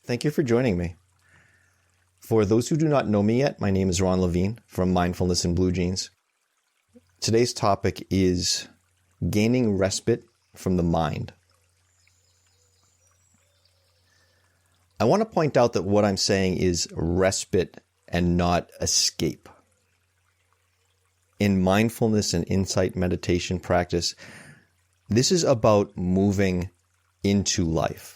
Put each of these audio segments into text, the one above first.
Thank you for joining me. For those who do not know me yet, my name is Ron Levine from Mindfulness and Blue Jeans. Today's topic is gaining respite from the mind. I want to point out that what I'm saying is respite and not escape. In mindfulness and insight meditation practice, this is about moving into life.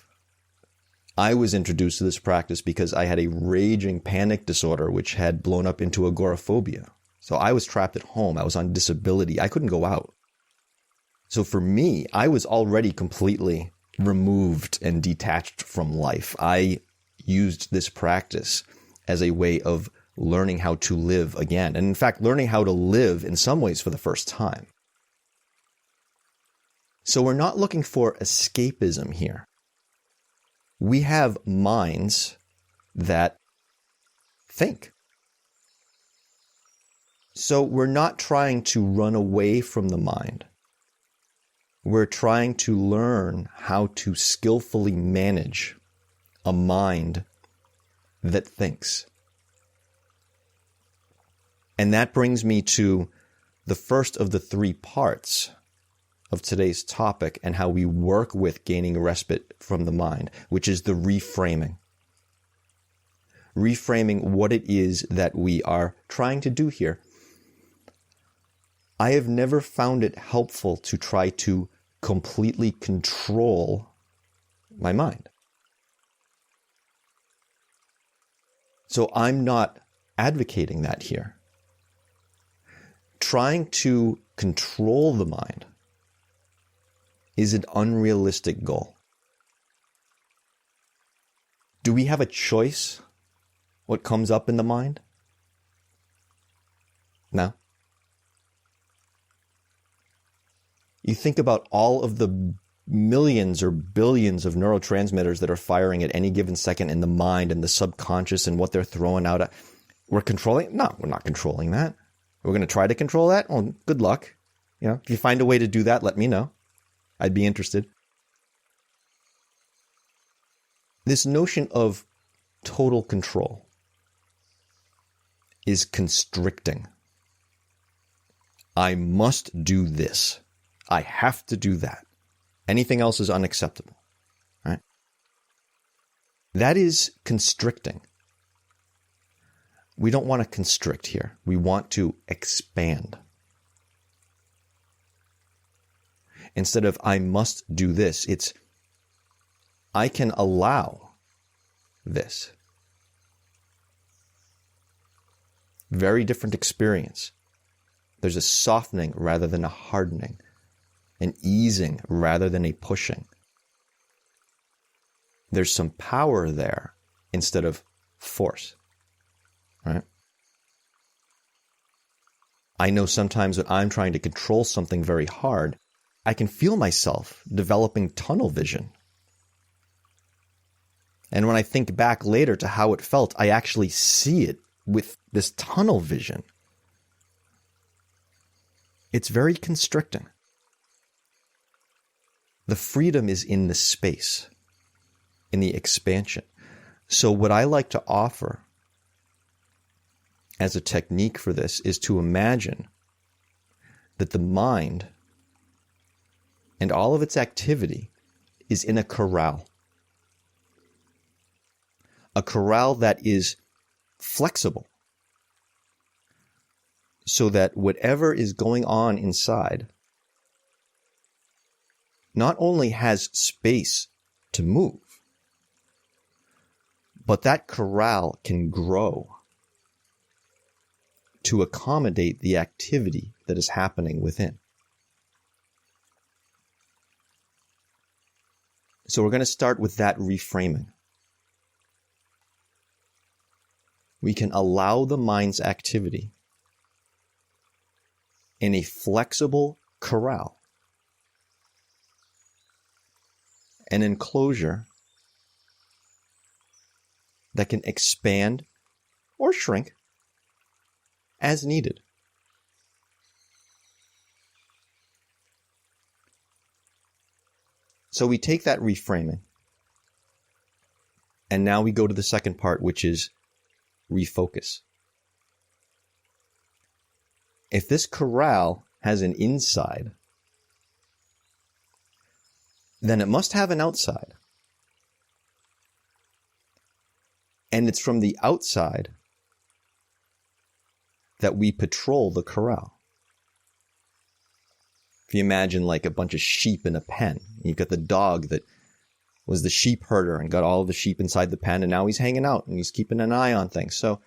I was introduced to this practice because I had a raging panic disorder which had blown up into agoraphobia. So I was trapped at home. I was on disability. I couldn't go out. So for me, I was already completely removed and detached from life. I used this practice as a way of learning how to live again. And in fact, learning how to live in some ways for the first time. So we're not looking for escapism here. We have minds that think. So we're not trying to run away from the mind. We're trying to learn how to skillfully manage a mind that thinks. And that brings me to the first of the three parts of today's topic and how we work with gaining respite from the mind, which is the reframing. Reframing what it is that we are trying to do here. I have never found it helpful to try to completely control my mind. So I'm not advocating that here. Trying to control the mind is an unrealistic goal. Do we have a choice what comes up in the mind? No. You think about all of the millions or billions of neurotransmitters that are firing at any given second in the mind and the subconscious and what they're throwing out. We're controlling? No, we're not controlling that. We're going to try to control that? Well, good luck. If you find a way to do that, let me know. I'd be interested. This notion of total control is constricting. I must do this. I have to do that. Anything else is unacceptable. Right? That is constricting. We don't want to constrict here. We want to expand. Instead of I must do this, it's I can allow this. Very different experience. There's a softening rather than a hardening, an easing rather than a pushing. There's some power there instead of force. Right? I know sometimes when I'm trying to control something very hard, I can feel myself developing tunnel vision. And when I think back later to how it felt, I actually see it with this tunnel vision. It's very constricting. The freedom is in the space, in the expansion. So what I like to offer as a technique for this is to imagine that the mind and all of its activity is in a corral. A corral that is flexible so that whatever is going on inside not only has space to move, but that corral can grow to accommodate the activity that is happening within. So we're going to start with that reframing. We can allow the mind's activity in a flexible corral, an enclosure that can expand or shrink as needed. So we take that reframing And now we go to the second part, which is refocus. If this corral has an inside, then it must have an outside. And it's from the outside that we patrol the corral. If you imagine like a bunch of sheep in a pen, you've got the dog that was the sheep herder and got all of the sheep inside the pen, and now he's hanging out and he's keeping an eye on things. So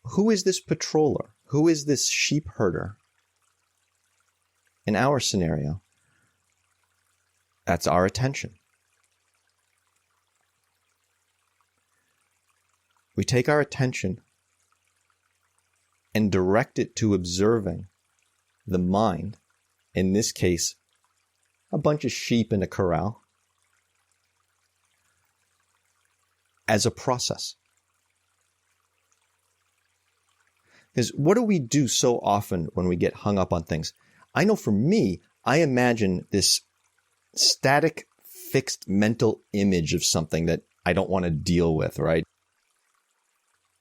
who is this patroller? Who is this sheep herder in our scenario? That's our attention. We take our attention and direct it to observing the mind, in this case, a bunch of sheep in a corral, as a process. Because what do we do so often when we get hung up on things? I know for me, I imagine this static, fixed mental image of something that I don't want to deal with, right?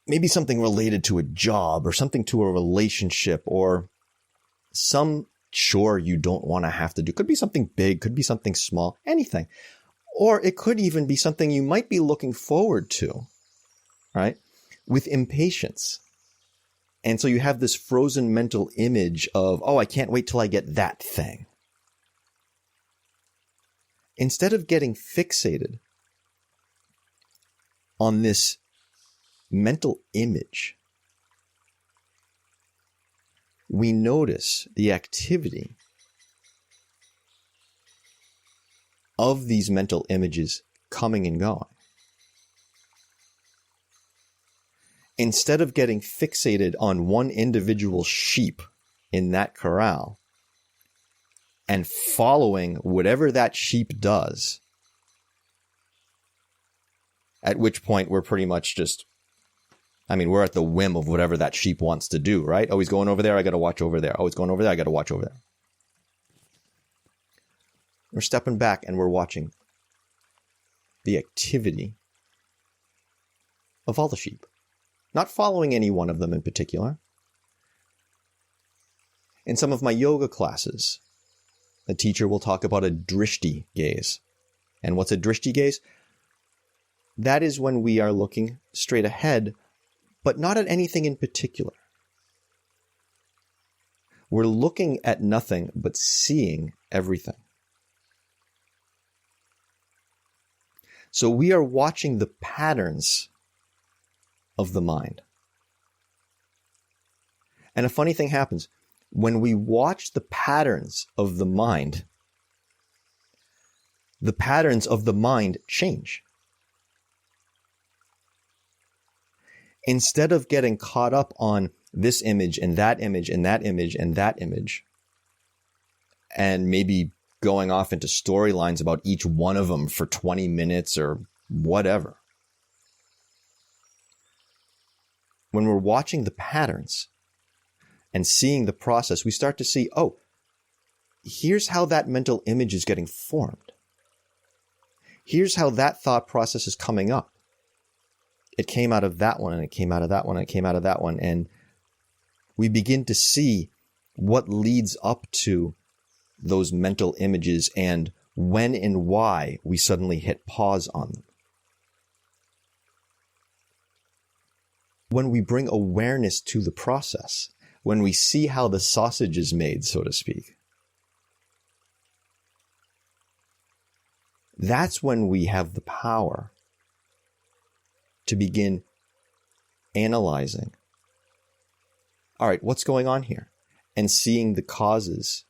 Maybe something related to a job or something to a relationship or some chore you don't want to have to do. Could be something big, could be something small, anything. Or it could even be something you might be looking forward to, right? With impatience. And so you have this frozen mental image of, oh, I can't wait till I get that thing. Instead of getting fixated on this mental image, we notice the activity of these mental images coming and going. Instead of getting fixated on one individual sheep in that corral and following whatever that sheep does, at which point we're pretty much just, we're at the whim of whatever that sheep wants to do, right? Oh, he's going over there, I got to watch over there. Oh, he's going over there, I got to watch over there. We're stepping back and we're watching the activity of all the sheep, not following any one of them in particular. In some of my yoga classes, the teacher will talk about a drishti gaze. And what's a drishti gaze? That is when we are looking straight ahead, but not at anything in particular. We're looking at nothing but seeing everything. So we are watching the patterns of the mind. And a funny thing happens. When we watch the patterns of the mind change. Instead of getting caught up on this image and that image and that image and that image, and maybe going off into storylines about each one of them for 20 minutes or whatever. When we're watching the patterns and seeing the process, we start to see, oh, here's how that mental image is getting formed. Here's how that thought process is coming up. It came out of that one, and it came out of that one, and it came out of that one. And we begin to see what leads up to those mental images and when and why we suddenly hit pause on them. When we bring awareness to the process, when we see how the sausage is made, so to speak, that's when we have the power to begin analyzing. All right, what's going on here? And seeing the causes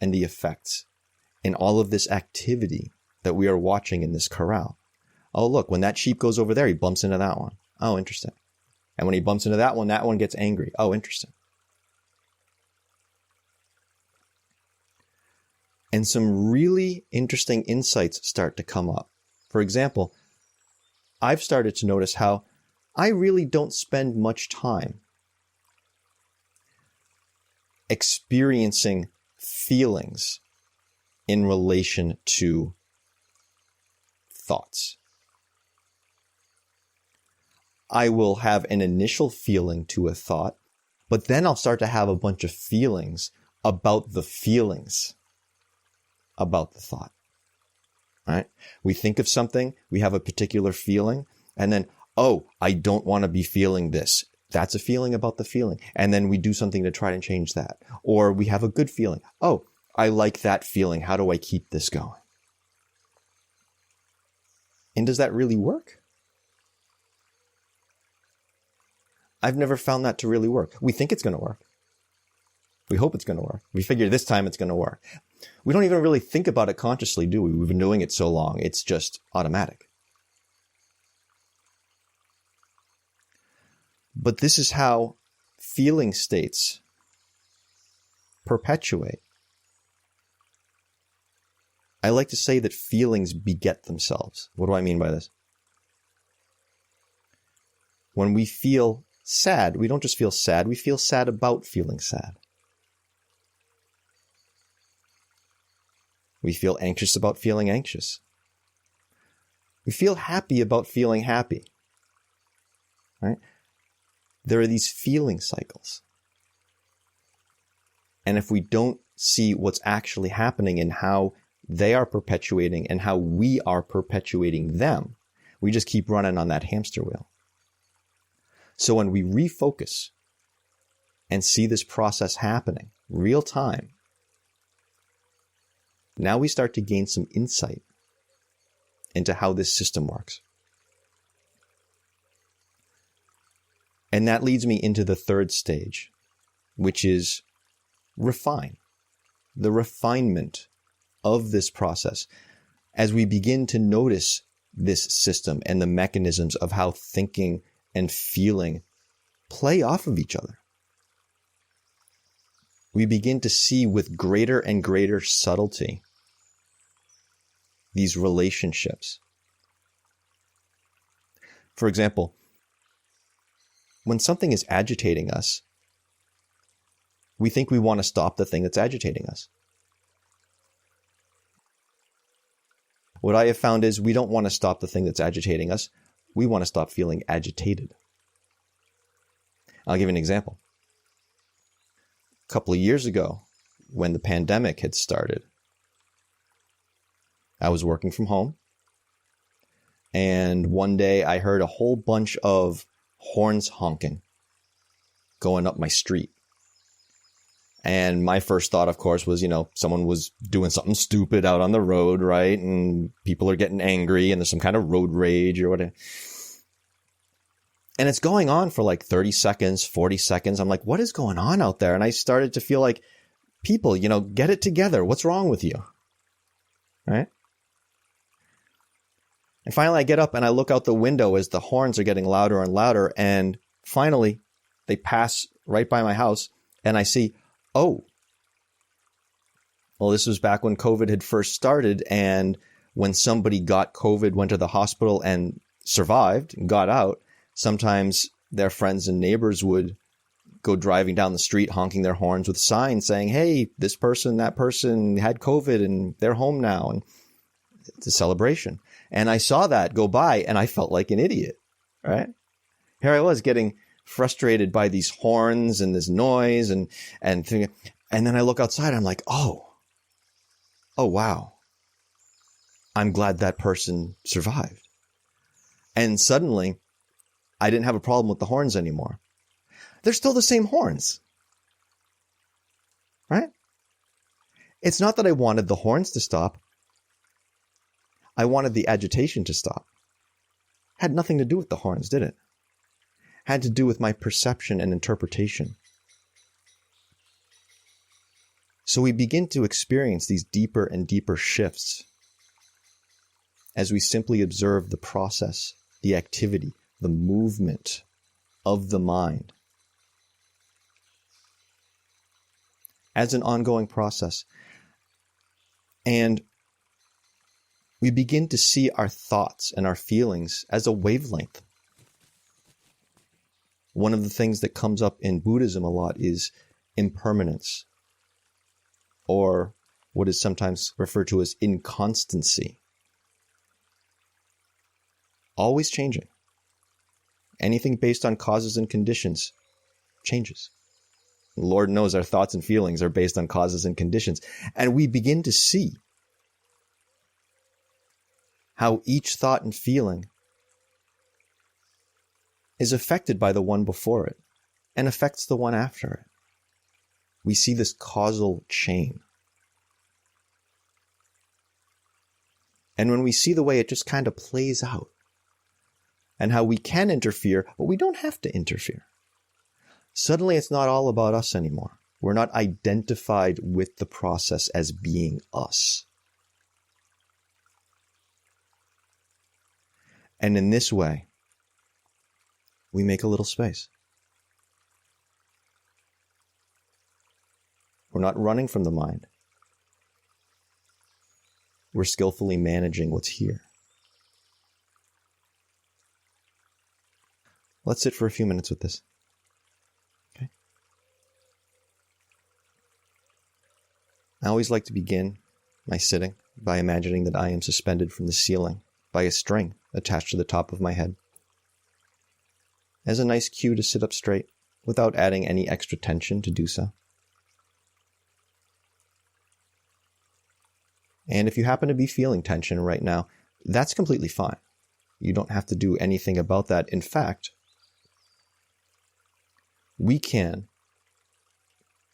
and the effects in all of this activity that we are watching in this corral. Oh, look, when that sheep goes over there, he bumps into that one. Oh, interesting. And when he bumps into that one gets angry. Oh, interesting. And some really interesting insights start to come up. For example, I've started to notice how I really don't spend much time experiencing feelings in relation to thoughts. I will have an initial feeling to a thought, but then I'll start to have a bunch of feelings about the feelings about the thought. Right? We think of something, we have a particular feeling, and then, oh, I don't want to be feeling this. That's a feeling about the feeling. And then we do something to try to change that. Or we have a good feeling. Oh, I like that feeling. How do I keep this going? And does that really work? I've never found that to really work. We think it's going to work. We hope it's going to work. We figure this time it's going to work. We don't even really think about it consciously, do we? We've been doing it so long. It's just automatic. But this is how feeling states perpetuate. I like to say that feelings beget themselves. What do I mean by this? When we feel sad, we don't just feel sad, we feel sad about feeling sad. We feel anxious about feeling anxious. We feel happy about feeling happy. Right? There are these feeling cycles. And if we don't see what's actually happening and how they are perpetuating and how we are perpetuating them, we just keep running on that hamster wheel. So when we refocus and see this process happening real time, now we start to gain some insight into how this system works. And that leads me into the third stage, which is refine. The refinement of this process as we begin to notice this system and the mechanisms of how thinking and feeling play off of each other. We begin to see with greater and greater subtlety these relationships. For example, when something is agitating us, we think we want to stop the thing that's agitating us. What I have found is we don't want to stop the thing that's agitating us. We want to stop feeling agitated. I'll give you an example. A couple of years ago, when the pandemic had started, I was working from home, and one day I heard a whole bunch of horns honking going up my street. And my first thought, of course, was, someone was doing something stupid out on the road, right? And people are getting angry and there's some kind of road rage or whatever. And it's going on for like 30 seconds, 40 seconds. I'm like, what is going on out there? And I started to feel like, people, get it together. What's wrong with you? Right? And finally I get up and I look out the window as the horns are getting louder and louder. And finally they pass right by my house and I see, oh, well, this was back when COVID had first started. And when somebody got COVID, went to the hospital and survived and got out, sometimes their friends and neighbors would go driving down the street, honking their horns with signs saying, hey, this person, that person had COVID and they're home now. And it's a celebration. And I saw that go by and I felt like an idiot, right? Here I was getting frustrated by these horns and this noise and then I look outside and I'm like, oh, wow. I'm glad that person survived. And suddenly I didn't have a problem with the horns anymore. They're still the same horns, right? It's not that I wanted the horns to stop. I wanted the agitation to stop. Had nothing to do with the horns, did it? Had to do with my perception and interpretation. So we begin to experience these deeper and deeper shifts as we simply observe the process, the activity, the movement of the mind as an ongoing process. And we begin to see our thoughts and our feelings as a wavelength. One of the things that comes up in Buddhism a lot is impermanence, or what is sometimes referred to as inconstancy. Always changing. Anything based on causes and conditions changes. Lord knows our thoughts and feelings are based on causes and conditions. And we begin to see how each thought and feeling is affected by the one before it and affects the one after it. We see this causal chain. And when we see the way it just kind of plays out and how we can interfere, but we don't have to interfere. Suddenly it's not all about us anymore. We're not identified with the process as being us. And in this way, we make a little space. We're not running from the mind. We're skillfully managing what's here. Let's sit for a few minutes with this. Okay? I always like to begin my sitting by imagining that I am suspended from the ceiling by a string attached to the top of my head, as a nice cue to sit up straight without adding any extra tension to do so. And if you happen to be feeling tension right now, that's completely fine. You don't have to do anything about that. In fact, we can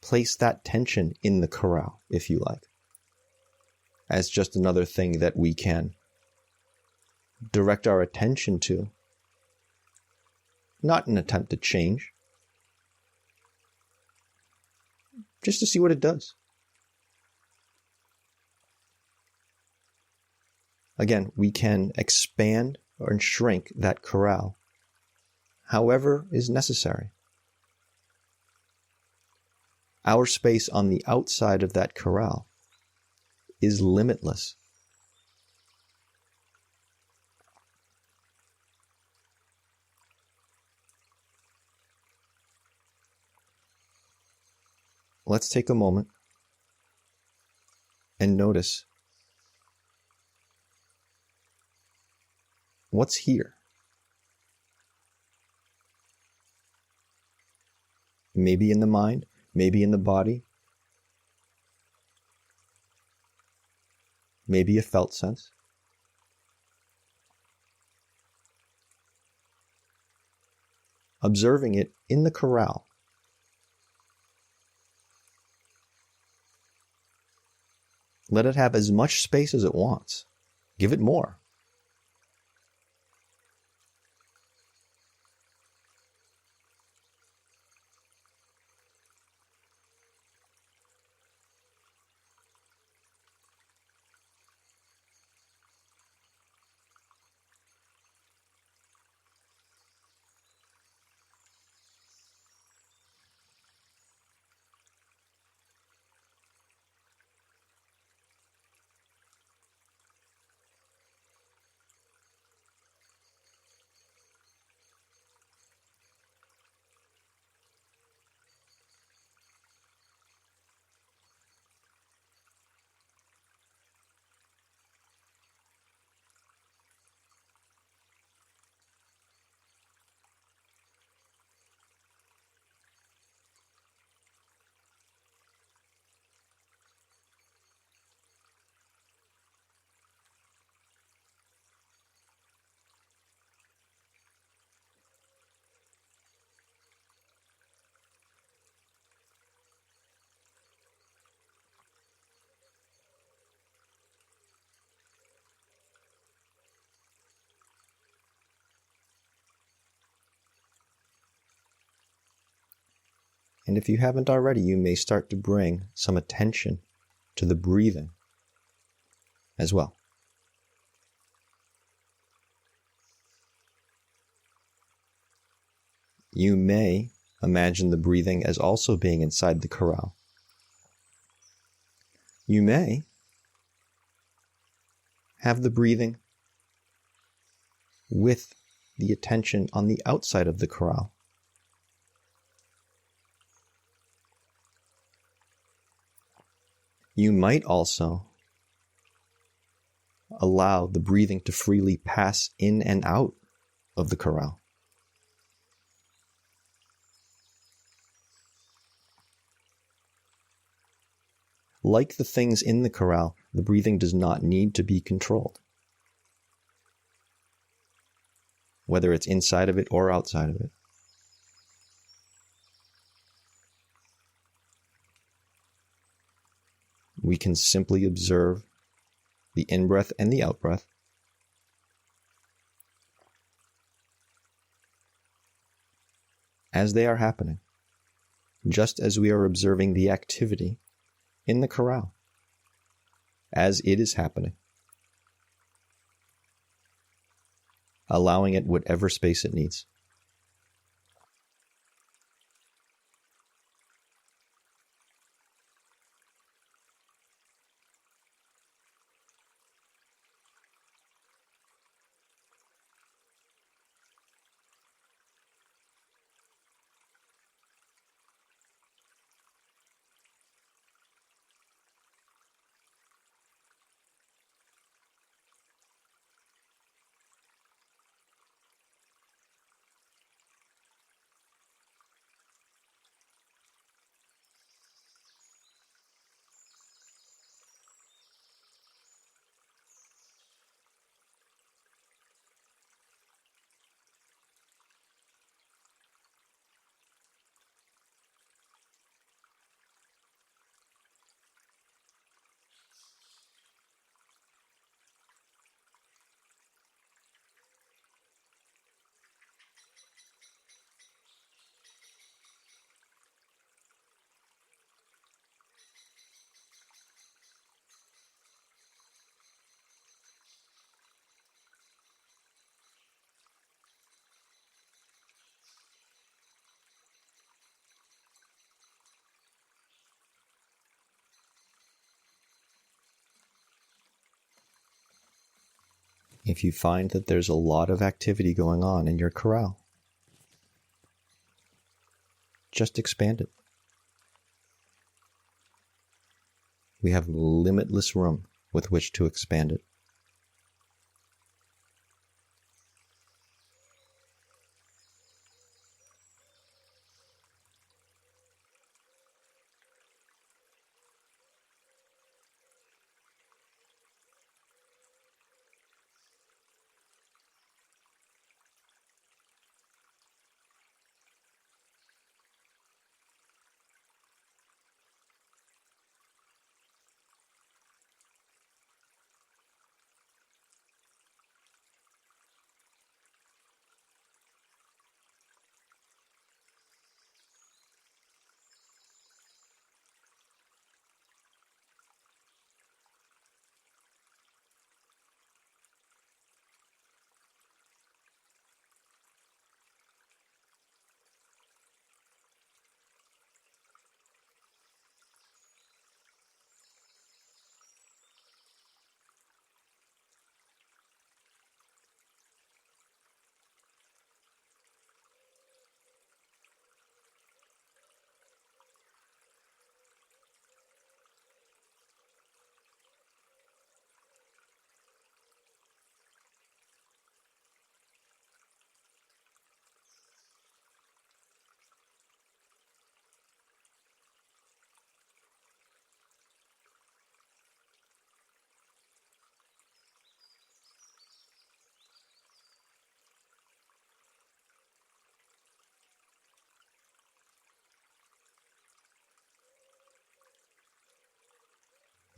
place that tension in the corral, if you like, as just another thing that we can direct our attention to. Not an attempt to change, just to see what it does. Again, we can expand or shrink that corral however is necessary. Our space on the outside of that corral is limitless. Let's take a moment and notice what's here. Maybe in the mind, maybe in the body, maybe a felt sense. Observing it in the corral. Let it have as much space as it wants. Give it more. And if you haven't already, you may start to bring some attention to the breathing as well. You may imagine the breathing as also being inside the corral. You may have the breathing with the attention on the outside of the corral. You might also allow the breathing to freely pass in and out of the corral. like the things in the corral, the breathing does not need to be controlled, whether it's inside of it or outside of it. We can simply observe the in-breath and the out-breath as they are happening, just as we are observing the activity in the corral as it is happening, allowing it whatever space it needs. If you find that there's a lot of activity going on in your corral, just expand it. We have limitless room with which to expand it.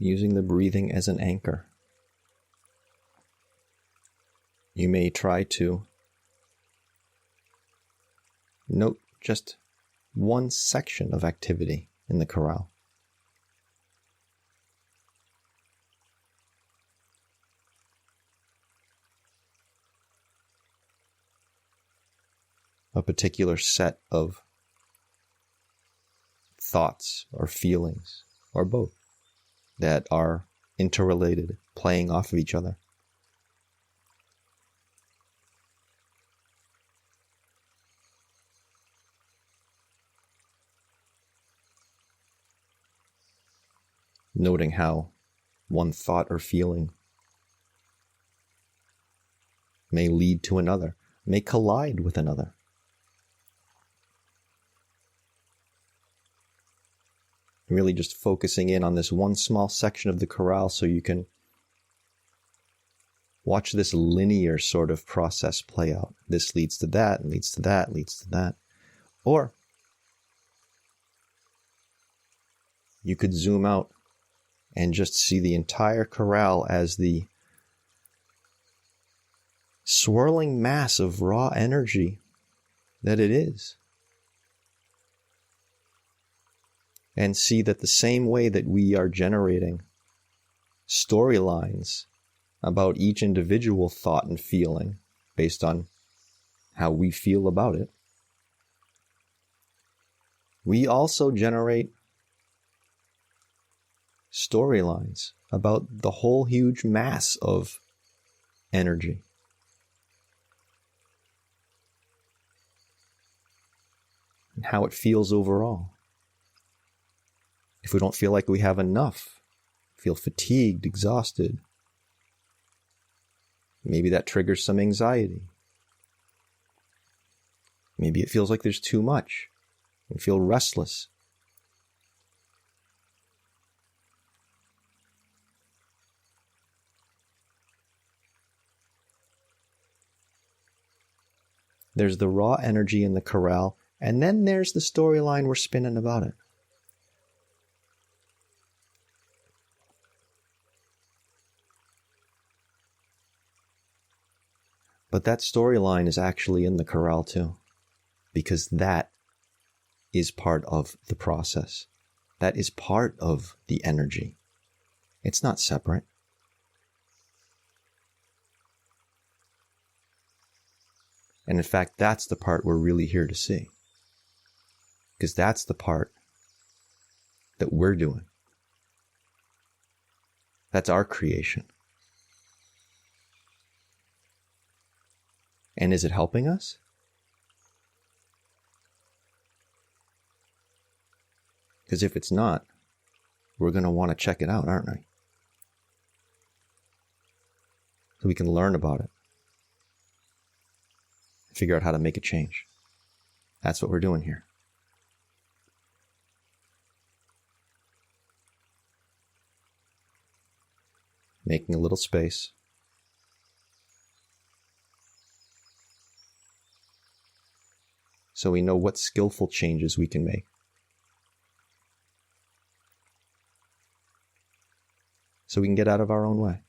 Using the breathing as an anchor, you may try to note just one section of activity in the corral. A particular set of thoughts or feelings, or both, that are interrelated, playing off of each other. Noting how one thought or feeling may lead to another, may collide with another. Really just focusing in on this one small section of the corral so you can watch this linear sort of process play out. This leads to that, and leads to that, leads to that. Or you could zoom out and just see the entire corral as the swirling mass of raw energy that it is. And see that the same way that we are generating storylines about each individual thought and feeling based on how we feel about it, we also generate storylines about the whole huge mass of energy. And how it feels overall. If we don't feel like we have enough, feel fatigued, exhausted, maybe that triggers some anxiety. Maybe it feels like there's too much. We feel restless. There's the raw energy in the corral, and then there's the storyline we're spinning about it. But that storyline is actually in the corral too, because that is part of the process. That is part of the energy. It's not separate. And in fact, that's the part we're really here to see. Because that's the part that we're doing. That's our creation. And is it helping us? Because if it's not, we're going to want to check it out, aren't we? So we can learn about it. Figure out how to make a change. That's what we're doing here. Making a little space. So we know what skillful changes we can make. So we can get out of our own way.